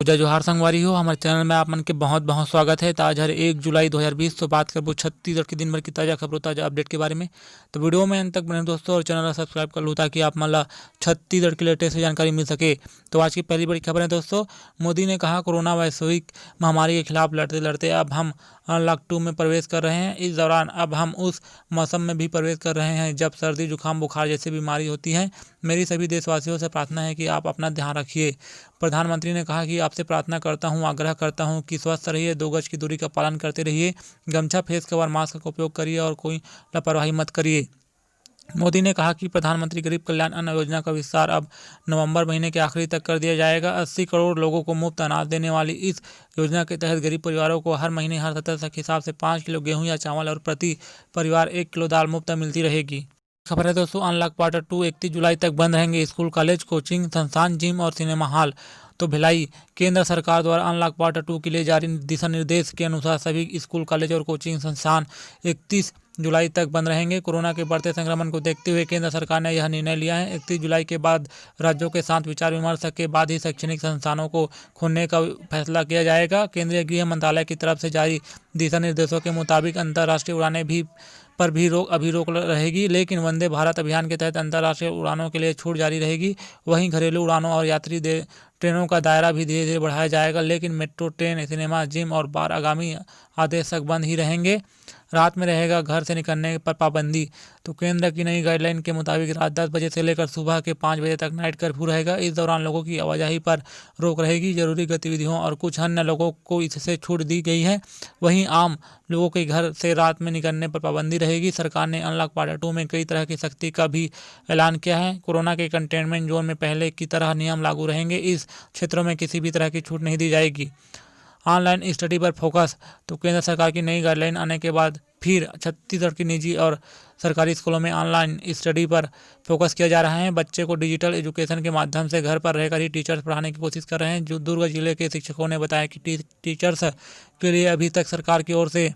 जय जोहार संगवारी हो। हमारे चैनल में आप मन के बहुत बहुत स्वागत है। तो आज हर 1 जुलाई 2020 तो बात करबो छत्तीसगढ़ के दिन भर की ताज़ा खबरों ताज़ा अपडेट के बारे में। तो वीडियो में अंत तक बने दोस्तों और चैनल सब्सक्राइब कर लो ताकि आप मन ला छत्तीसगढ़ की लेटेस्ट जानकारी मिल सके। तो आज की पहली बड़ी खबर है दोस्तों, मोदी ने कहा कोरोना वैश्विक महामारी के खिलाफ लड़ते लड़ते अब हम अनलॉक 2 में प्रवेश कर रहे हैं। इस दौरान अब हम उस मौसम में भी प्रवेश कर रहे हैं जब सर्दी जुकाम बुखार जैसी बीमारी होती है। मेरी सभी देशवासियों से प्रार्थना है कि आप अपना ध्यान रखिए। प्रधानमंत्री ने कहा कि आपसे प्रार्थना करता हूं, आग्रह करता हूं कि स्वस्थ रहिए, 2 गज की दूरी का पालन करते रहिए, गमछा, फेस कवर, मास्क का उपयोग करिए और कोई लापरवाही मत करिए। मोदी ने कहा कि प्रधानमंत्री गरीब कल्याण अन्न योजना का विस्तार अब नवंबर महीने के आखिरी तक कर दिया जाएगा। 80 करोड़ लोगों को मुफ्त अनाज देने वाली इस योजना के तहत गरीब परिवारों को हर महीने हर सदस्य के हिसाब से 5 किलो गेहूं या चावल और प्रति परिवार 1 किलो दाल मुफ्त मिलती रहेगी। खबर है दोस्तों, अनलॉक क्वार्टर 2 31 जुलाई तक बंद रहेंगे स्कूल, कॉलेज, कोचिंग संस्थान, जिम और सिनेमा हॉल। तो भिलाई, केंद्र सरकार द्वारा अनलॉक क्वार्टर 2 के लिए जारी दिशा निर्देश के अनुसार सभी स्कूल, कॉलेज और कोचिंग संस्थान 31 जुलाई तक बंद रहेंगे। कोरोना के बढ़ते संक्रमण को देखते हुए केंद्र सरकार ने यह निर्णय लिया है। 31 जुलाई के बाद राज्यों के साथ विचार विमर्श के बाद ही शैक्षणिक संस्थानों को खोलने का फैसला किया जाएगा। केंद्रीय गृह मंत्रालय की तरफ से जारी दिशा निर्देशों के मुताबिक अंतर्राष्ट्रीय उड़ानें भी पर भी रोक रहेगी, लेकिन वंदे भारत अभियान के तहत अंतर्राष्ट्रीय उड़ानों के लिए छूट जारी रहेगी। वहीं घरेलू उड़ानों और यात्री ट्रेनों का दायरा भी धीरे धीरे बढ़ाया जाएगा, लेकिन मेट्रो ट्रेन, सिनेमा, जिम और बार आगामी आदेश तक बंद ही रहेंगे। रात में रहेगा घर से निकलने पर पाबंदी। तो केंद्र की नई गाइडलाइन के मुताबिक रात 10 बजे से लेकर सुबह के 5 बजे तक नाइट कर्फ्यू रहेगा। इस दौरान लोगों की आवाजाही पर रोक रहेगी। जरूरी गतिविधियों और कुछ अन्य लोगों को इससे छूट दी गई है। वहीं आम लोगों के घर से रात में निकलने पर पाबंदी रहेगी। सरकार ने अनलॉक क्वार्टर 2 में कई तरह की सख्ती का भी ऐलान किया है। कोरोना के कंटेनमेंट जोन में पहले की तरह नियम लागू रहेंगे। इस क्षेत्रों में किसी भी तरह की छूट नहीं दी जाएगी। ऑनलाइन स्टडी पर फोकस। तो केंद्र सरकार की नई गाइडलाइन आने के बाद फिर छत्तीसगढ़ की निजी और सरकारी स्कूलों में ऑनलाइन स्टडी पर फोकस किया जा रहा है। बच्चे को डिजिटल एजुकेशन के माध्यम से घर पर रहकर ही टीचर्स पढ़ाने की कोशिश कर रहे हैं। जो दुर्ग जिले के शिक्षकों ने बताया कि टीचर्स के लिए अभी तक सरकार की ओर से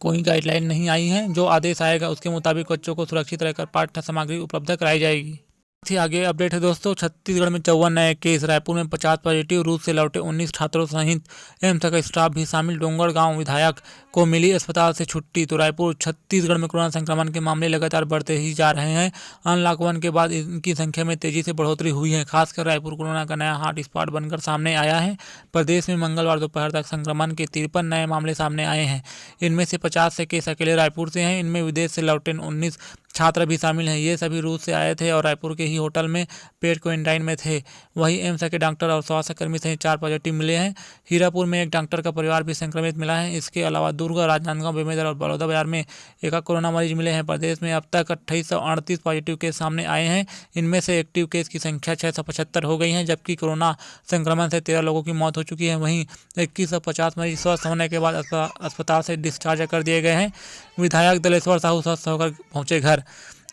कोई गाइडलाइन नहीं आई है। जो आदेश आएगा उसके मुताबिक बच्चों को सुरक्षित रहकर पाठ्य सामग्री उपलब्ध कराई जाएगी। आगे अपडेट है दोस्तों, छत्तीसगढ़ में 54 नए केस, रायपुर में 50 पॉजिटिव, रूस से लौटे 19 छात्रों सहित एम्स का स्टाफ भी शामिल। डोंगरगांव विधायक को मिली अस्पताल से छुट्टी। तो रायपुर छत्तीसगढ़ में कोरोना संक्रमण के मामले लगातार बढ़ते ही जा रहे हैं। अनलॉक 1 के बाद इनकी संख्या में तेजी से बढ़ोतरी हुई है। खासकर रायपुर कोरोना का नया हॉट स्पॉट बनकर सामने आया है। प्रदेश में मंगलवार दोपहर तक संक्रमण के 53 नए मामले सामने आए हैं। इनमें से 50 से केस अकेले रायपुर से हैं। इनमें विदेश से लौटे 19 छात्र भी शामिल हैं। ये सभी रूस से आए थे और रायपुर के ही होटल में पेड क्वारंटाइन में थे। वहीं एम्स के डॉक्टर और स्वास्थ्य कर्मी सहित 4 पॉजिटिव मिले हैं। हीरापुर में एक डॉक्टर का परिवार भी संक्रमित मिला है। इसके अलावा दुर्ग, राजनांदगांव, बेमेतरा और बलौदाबाजार में एक कोरोना मरीज मिले हैं। प्रदेश में अब तक 2838 पॉजिटिव केस सामने आए हैं। इनमें से एक्टिव केस की संख्या 675 हो गई है, जबकि कोरोना संक्रमण से 13 लोगों की मौत हो चुकी है। वहीं 2150 मरीज स्वस्थ होने के बाद अस्पताल से डिस्चार्ज कर दिए गए हैं। विधायक दलेश्वर साहू स्वस्थ होकर पहुंचे घर।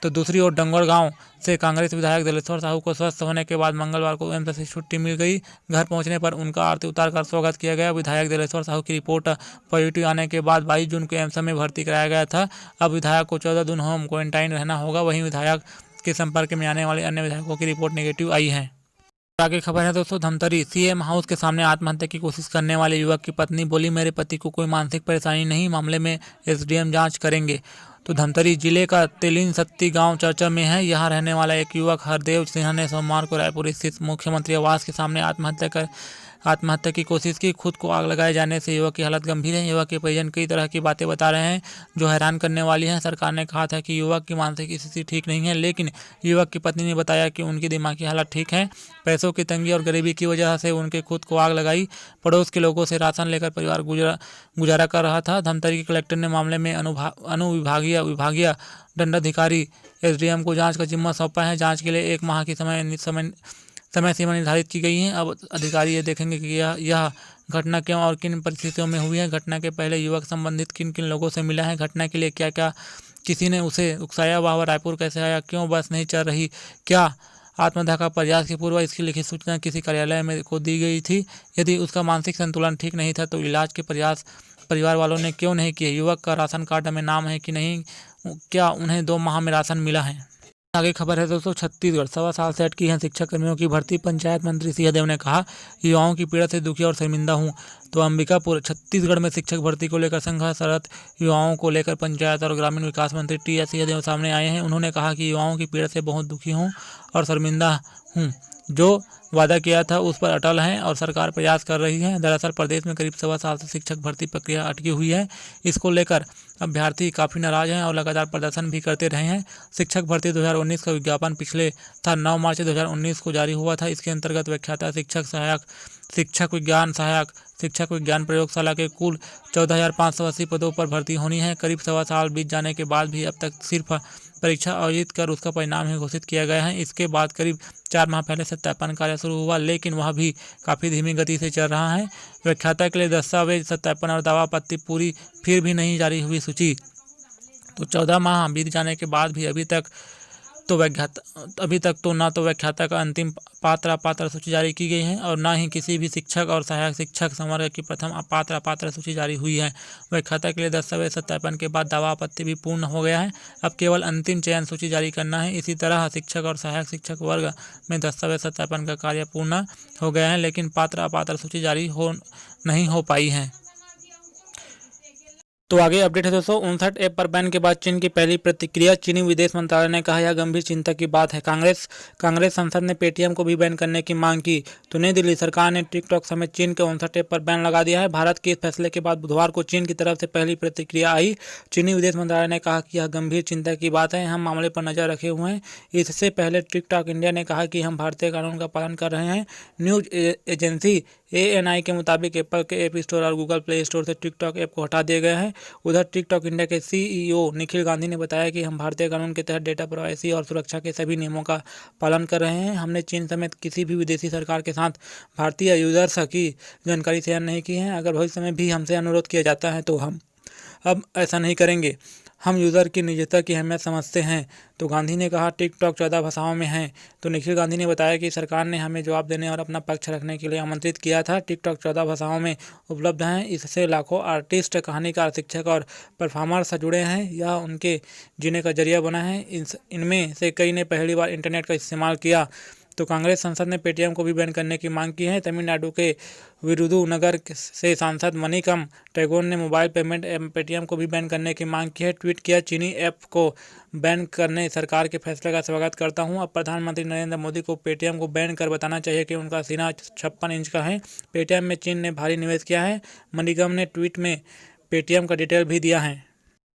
तो दूसरी ओर डोंगरगांव से कांग्रेस विधायक दलेश्वर साहू को स्वस्थ होने के बाद मंगलवार को एम्स से छुट्टी मिल गई। घर पहुंचने पर उनका आरती उतारकर स्वागत किया गया। विधायक दलेश्वर साहू की रिपोर्ट पॉजिटिव आने के बाद 22 जून को एम्स में भर्ती कराया गया था। अब विधायक को 14 दिन होम क्वारंटाइन रहना होगा। वहीं विधायक के संपर्क में आने वाले अन्य विधायकों की रिपोर्ट नेगेटिव आई है। आगे खबर है दोस्तों, धमतरी सीएम हाउस के सामने आत्महत्या की कोशिश करने वाले युवक की पत्नी बोली, मेरे पति को कोई मानसिक परेशानी नहीं, मामले में एसडीएम जांच करेंगे। तो धमतरी जिले का तेलिन सत्ती गांव चर्चा में है। यहां रहने वाला एक युवक हरदेव सिन्हा ने सोमवार को रायपुर स्थित मुख्यमंत्री आवास के सामने आत्महत्या की कोशिश की। खुद को आग लगाए जाने से युवक की हालत गंभीर है। युवक के परिजन कई तरह की बातें बता रहे हैं जो हैरान करने वाली हैं। सरकार ने कहा था कि युवक की मानसिक स्थिति ठीक नहीं है, लेकिन युवक की पत्नी ने बताया कि उनकी दिमागी हालत ठीक है। पैसों की तंगी और गरीबी की वजह से उनके खुद को आग लगाई। पड़ोस के लोगों से राशन लेकर परिवार गुजारा कर रहा था। धमतरी के कलेक्टर ने मामले में विभागीय दंडाधिकारी एसडीएम को जांच का जिम्मा सौंपा है। जांच के लिए 1 माह की समय सीमा निर्धारित की गई है। अब अधिकारी ये देखेंगे कि यह घटना क्यों और किन परिस्थितियों में हुई है। घटना के पहले युवक संबंधित किन किन लोगों से मिला है, घटना के लिए क्या क्या किसी ने उसे उकसाया, वह रायपुर कैसे आया, क्यों बस नहीं चल रही, क्या आत्मदाह का प्रयास के पूर्व इसकी लिखित सूचना किसी कार्यालय में को दी गई थी। यदि उसका मानसिक संतुलन ठीक नहीं था तो इलाज के प्रयास परिवार वालों ने क्यों नहीं किए। युवक का राशन कार्ड में नाम है कि नहीं, क्या उन्हें 2 माह में राशन मिला है। आगे खबर है दोस्तों, छत्तीसगढ़ 1.25 साल से अटकी है शिक्षक कर्मियों की भर्ती। पंचायत मंत्री सिंहदेव ने कहा, युवाओं की पीड़ा से दुखी और शर्मिंदा हूं। तो अंबिकापुर छत्तीसगढ़ में शिक्षक भर्ती को लेकर संघर्षरत युवाओं को लेकर पंचायत और ग्रामीण विकास मंत्री टी.एस. सिंहदेव सामने आए हैं। उन्होंने कहा कि युवाओं की पीड़ा से बहुत दुखी हूँ और शर्मिंदा हूँ। जो वादा किया था उस पर अटल हैं और सरकार प्रयास कर रही है। दरअसल प्रदेश में करीब 1.25 साल से शिक्षक भर्ती प्रक्रिया अटकी हुई है। इसको लेकर अभ्यर्थी काफ़ी नाराज हैं और लगातार प्रदर्शन भी करते रहे हैं। शिक्षक भर्ती 2019 का विज्ञापन पिछले था 9 मार्च 2019 को जारी हुआ था। इसके अंतर्गत व्याख्याता शिक्षक सहायक, शिक्षक विज्ञान सहायक, शिक्षक विज्ञान प्रयोगशाला के कुल 14,580 पदों पर भर्ती होनी है। करीब 1.25 साल बीत जाने के बाद भी अब तक सिर्फ परीक्षा आयोजित कर उसका परिणाम ही घोषित किया गया है। इसके बाद करीब 4 माह पहले सत्यापन कार्य शुरू हुआ, लेकिन वह भी काफ़ी धीमी गति से चल रहा है। व्याख्याता के लिए दस्तावेज सत्यापन और दावा आपत्ति पूरी फिर भी नहीं जारी हुई सूची। तो 14 माह बीत जाने के बाद भी अभी तक तो ना तो व्याख्याता का अंतिम पात्र सूची जारी की गई है और ना ही किसी भी शिक्षक और सहायक शिक्षक संवर्ग की प्रथम पात्र सूची जारी हुई है। व्याख्याता के लिए दस्तावेज सत्यापन के बाद दावा आपत्ति भी पूर्ण हो गया है। अब केवल अंतिम चयन सूची जारी करना है। इसी तरह शिक्षक और सहायक शिक्षक वर्ग में दस्तावेज सत्यापन का कार्य पूर्ण हो गया है, लेकिन पात्र सूची जारी नहीं हो पाई है। तो आगे अपडेट है दोस्तों, 59 ऐप पर बैन के बाद चीन की पहली प्रतिक्रिया। चीनी विदेश मंत्रालय ने कहा, यह गंभीर चिंता की बात है। कांग्रेस संसद ने पेटीएम को भी बैन करने की मांग की। तो नई दिल्ली सरकार ने टिकटॉक समेत चीन के 59 ऐप पर बैन लगा दिया है। भारत के इस फैसले के बाद बुधवार को चीन की तरफ से पहली प्रतिक्रिया आई। चीनी विदेश मंत्रालय ने कहा कि यह गंभीर चिंता की बात है, हम मामले पर नजर रखे हुए हैं। इससे पहले टिकटॉक इंडिया ने कहा कि हम भारतीय कानून का पालन कर रहे हैं। न्यूज एजेंसी ANI के मुताबिक एप्पल के ऐप स्टोर और गूगल प्ले स्टोर से टिकटॉक ऐप को हटा दिया गया है। उधर टिकटॉक इंडिया के CEO निखिल गांधी ने बताया कि हम भारतीय कानून के तहत डेटा प्राइवेसी और सुरक्षा के सभी नियमों का पालन कर रहे हैं। हमने चीन समेत किसी भी विदेशी सरकार के साथ भारतीय यूजर्स की जानकारी शेयर नहीं की है। अगर भविष्य में भी हमसे अनुरोध किया जाता है तो हम अब ऐसा नहीं करेंगे। हम यूज़र की निजता की अहमियत समझते हैं। तो गांधी ने कहा, टिकटॉक 14 भाषाओं में है। तो निखिल गांधी ने बताया कि सरकार ने हमें जवाब देने और अपना पक्ष रखने के लिए आमंत्रित किया था। टिकटॉक 14 भाषाओं में उपलब्ध हैं। इससे लाखों आर्टिस्ट, कहानीकार, शिक्षक और परफॉर्मर्स जुड़े हैं। यह उनके जीने का जरिया बना है। इनमें से कई ने पहली बार इंटरनेट का इस्तेमाल किया। तो कांग्रेस संसद ने पेटीएम को भी बैन करने की मांग की है। तमिलनाडु के विरुदुनगर से सांसद मणिकम टैगोर ने मोबाइल पेमेंट ऐप पेटीएम को भी बैन करने की मांग की है। ट्वीट किया, चीनी ऐप को बैन करने सरकार के फैसले का स्वागत करता हूं। अब प्रधानमंत्री नरेंद्र मोदी को पेटीएम को बैन कर बताना चाहिए कि उनका सीना 56 इंच का है। पेटीएम में चीन ने भारी निवेश किया है। मणिकम ने ट्वीट में पेटीएम का डिटेल भी दिया है।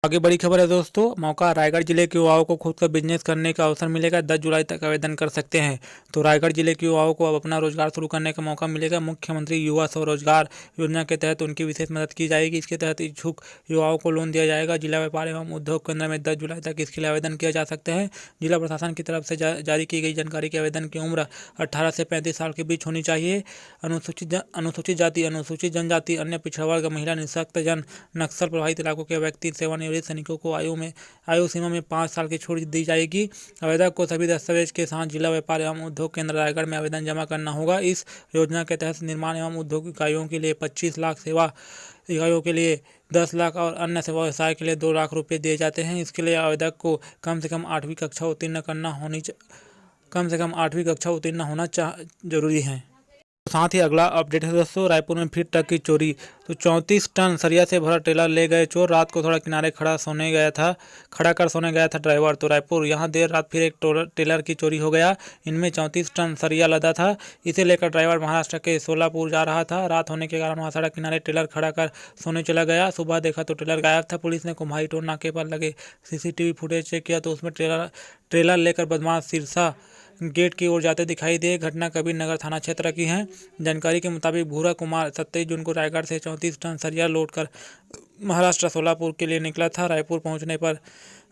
आगे बड़ी खबर है दोस्तों, मौका, रायगढ़ जिले के युवाओं को खुद का बिजनेस करने का अवसर मिलेगा। 10 जुलाई तक आवेदन कर सकते हैं। तो रायगढ़ जिले के युवाओं को अब अपना रोजगार शुरू करने का मौका मिलेगा। मुख्यमंत्री युवा स्वरोजगार योजना के तहत उनकी विशेष मदद की जाएगी। इसके तहत इच्छुक युवाओं को लोन दिया जाएगा। जिला व्यापार एवं उद्योग केंद्र में 10 जुलाई तक इसके लिए आवेदन किया जा सकते हैं। जिला प्रशासन की तरफ से जारी की गई जानकारी के आवेदन की उम्र 18 से 35 साल के बीच होनी चाहिए। अनुसूचित जाति, अनुसूचित जनजाति, अन्य पिछड़ा वर्ग, महिला, निःशक्त जन, नक्सल प्रभावित इलाकों के व्यक्ति, सेवानिवृत्त सैनिकों को आयु सीमा में 5 साल की छूट दी जाएगी। आवेदक को सभी दस्तावेज के साथ जिला व्यापार एवं उद्योग केंद्र रायगढ़ में आवेदन जमा करना होगा। इस योजना के तहत निर्माण एवं उद्योग इकाइयों के लिए 25 लाख, सेवा इकाइयों के लिए 10 लाख और अन्य सेवा व्यवसाय के लिए 2 लाख रुपये दिए जाते हैं। इसके लिए आवेदक को कम से कम 8वीं कक्षा उत्तीर्ण होना जरूरी है। साथ ही अगला अपडेट है दोस्तों, रायपुर में फिर ट्रक की चोरी। तो 34 टन सरिया से भरा ट्रेलर ले गए चोर। रात को थोड़ा किनारे खड़ा कर सोने गया था ड्राइवर। तो रायपुर यहाँ देर रात फिर एक ट्रेलर की चोरी हो गया। इनमें 34 टन सरिया लदा था। इसे लेकर ड्राइवर महाराष्ट्र के सोलापुर जा रहा था। रात होने के कारण वहाँ सड़क किनारे ट्रेलर खड़ा कर सोने चला गया। सुबह देखा तो ट्रेलर गायब था। पुलिस ने कुम्हारी टोल नाके पर लगे CCTV फुटेज चेक किया तो उसमें ट्रेलर लेकर बदमाश सिरसा गेट की ओर जाते दिखाई दिए। घटना कबीर नगर थाना क्षेत्र की है। जानकारी के मुताबिक भूरा कुमार 27 जून को रायगढ़ से 34 टन सरिया लोड कर महाराष्ट्र सोलापुर के लिए निकला था। रायपुर पहुंचने पर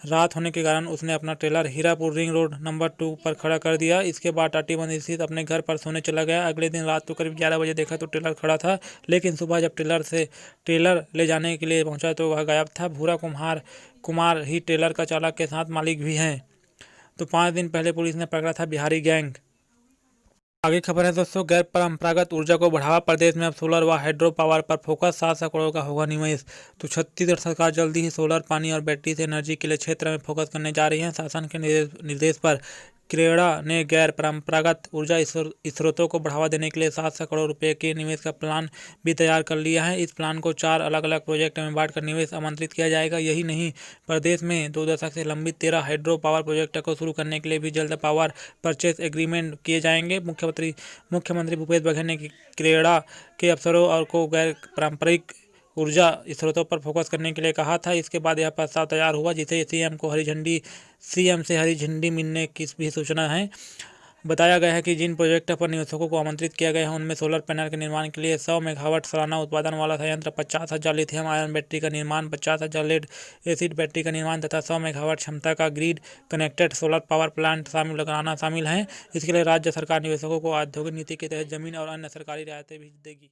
रात होने के कारण उसने अपना trailer Hirapur ring road number 2 पर खड़ा कर दिया। इसके बाद टाटीबंदी स्थित अपने घर पर सोने चला गया। अगले दिन रात को करीब 11 बजे देखा तो ट्रेलर खड़ा था, लेकिन सुबह जब ट्रेलर ले जाने के लिए पहुंचा तो वह गायब था। भूरा कुमार ही ट्रेलर का चालक के साथ मालिक भी हैं। तो 5 दिन पहले पुलिस ने पकड़ा था बिहारी गैंग। आगे खबर है दोस्तों, गैर परंपरागत ऊर्जा को बढ़ावा, प्रदेश में अब सोलर व हाइड्रो पावर पर फोकस, 700 करोड़ का होगा निवेश। तो छत्तीसगढ़ सरकार जल्दी ही सोलर, पानी और बैटरी से एनर्जी के लिए क्षेत्र में फोकस करने जा रही है। शासन के निर्देश पर क्रेडा ने गैर परंपरागत ऊर्जा स्रोतों को बढ़ावा देने के लिए 700 करोड़ रुपए के निवेश का प्लान भी तैयार कर लिया है। इस प्लान को 4 अलग अलग प्रोजेक्ट में बांटकर निवेश आमंत्रित किया जाएगा। यही नहीं, प्रदेश में 2 दशक से लंबित 13 हाइड्रो पावर प्रोजेक्ट को शुरू करने के लिए भी जल्द पावर परचेस एग्रीमेंट किए जाएंगे। मुख्यमंत्री भूपेश बघेल ने क्रेडा के अफसरों और को गैर पारंपरिक ऊर्जा स्रोतों पर फोकस करने के लिए कहा था। इसके बाद यह प्रस्ताव तैयार हुआ, जिसे सीएम से हरी झंडी मिलने की भी सूचना है। बताया गया है कि जिन प्रोजेक्ट पर निवेशकों को आमंत्रित किया गया है उनमें सोलर पैनल के निर्माण के लिए 100 मेगावाट सालाना उत्पादन वाला संयंत्र, 50,000 लिथियम आयन बैटरी का निर्माण, 50,000 लेड एसिड बैटरी का निर्माण तथा 100 मेगावाट क्षमता का grid connected solar power plant लगाना शामिल है। इसके लिए राज्य सरकार निवेशकों को औद्योगिक नीति के तहत जमीन और अन्य सरकारी रियायतें भी देगी।